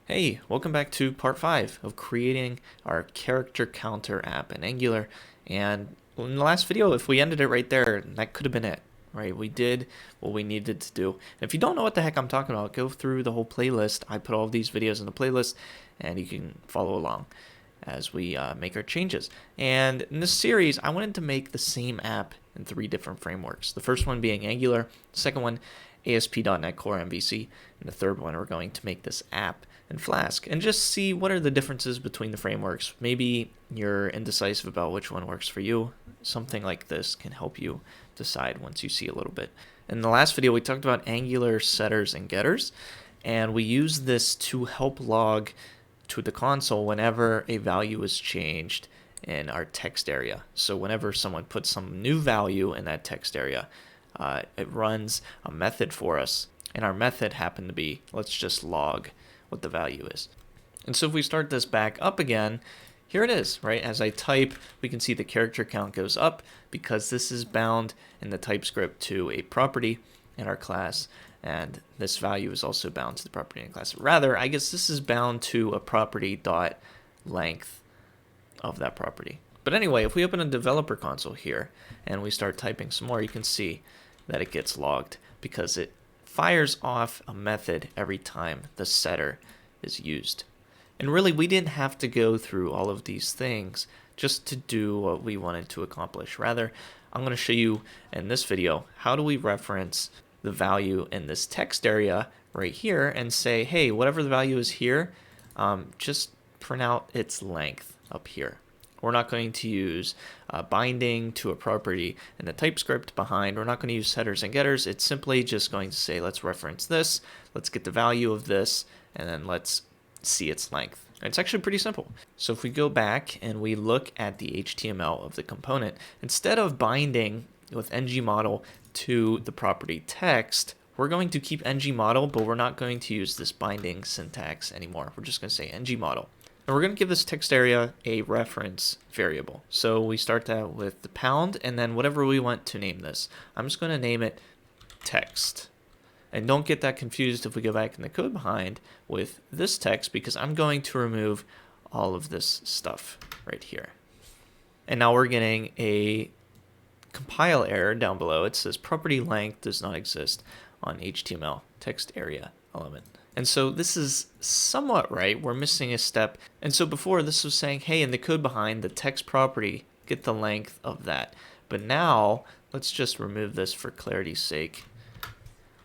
Hey, welcome back to part 5 of creating our character counter app in Angular. And in the last video, if we ended it right there, that could have been it, right? We did what we needed to do. And if you don't know what the heck I'm talking about, go through the whole playlist. I put all of these videos in the playlist, and you can follow along as we make our changes. And in this series, I wanted to make the same app in 3 different frameworks. The first one being Angular, the second one ASP.NET Core MVC, and the third one we're going to make this app in Flask and just see what are the differences between the frameworks. Maybe you're indecisive about which one works for you. Something like this can help you decide once you see a little bit. In the last video, we talked about Angular setters and getters, and we use this to help log to the console whenever a value is changed in our text area. So whenever someone puts some new value in that text area, it runs a method for us, and our method happened to be, let's just log what the value is. And so if we start this back up again, here it is, right? As I type, we can see the character count goes up because this is bound in the TypeScript to a property in our class, and this value is also bound to the property in the class. Rather, I guess this is bound to a property dot length of that property. But anyway, if we open a developer console here and we start typing some more, you can see that it gets logged because it fires off a method every time the setter is used. And really, we didn't have to go through all of these things just to do what we wanted to accomplish. Rather, I'm going to show you in this video, how do we reference the value in this text area right here and say, hey, whatever the value is here, just print out its length up here. We're not going to use binding to a property in the TypeScript behind. We're not going to use setters and getters. It's simply just going to say, let's reference this, let's get the value of this, and then let's see its length. It's actually pretty simple. So if we go back and we look at the HTML of the component, instead of binding with ngModel to the property text, we're going to keep ngModel, but we're not going to use this binding syntax anymore. We're just going to say ngModel. And we're going to give this text area a reference variable. So we start that with the pound and then whatever we want to name this. I'm just going to name it text. And don't get that confused if we go back in the code behind with this text, because I'm going to remove all of this stuff right here. And now we're getting a compile error down below. It says property length does not exist on HTML text area element. And so this is somewhat right. We're missing a step. And so before, this was saying, hey, in the code behind the text property, get the length of that. But now let's just remove this for clarity's sake.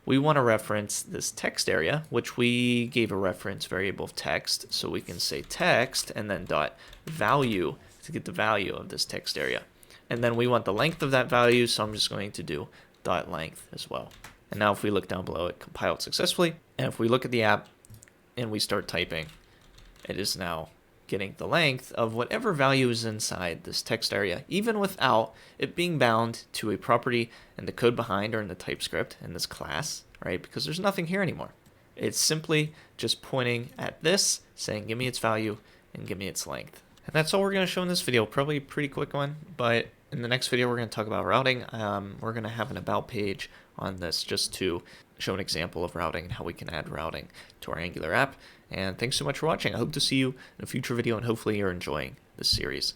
We want to reference this text area, which we gave a reference variable of text. So we can say text and then dot value to get the value of this text area. And then we want the length of that value. So I'm just going to do dot length as well. And now if we look down below, it compiled successfully. And if we look at the app and we start typing, it is now getting the length of whatever value is inside this text area, even without it being bound to a property in the code behind or in the TypeScript in this class, right? Because there's nothing here anymore. It's simply just pointing at this, saying, give me its value and give me its length. And that's all we're going to show in this video. Probably a pretty quick one, but in the next video, we're going to talk about routing. We're going to have an about page on this just to show an example of routing and how we can add routing to our Angular app. And thanks so much for watching. I hope to see you in a future video, and hopefully you're enjoying this series.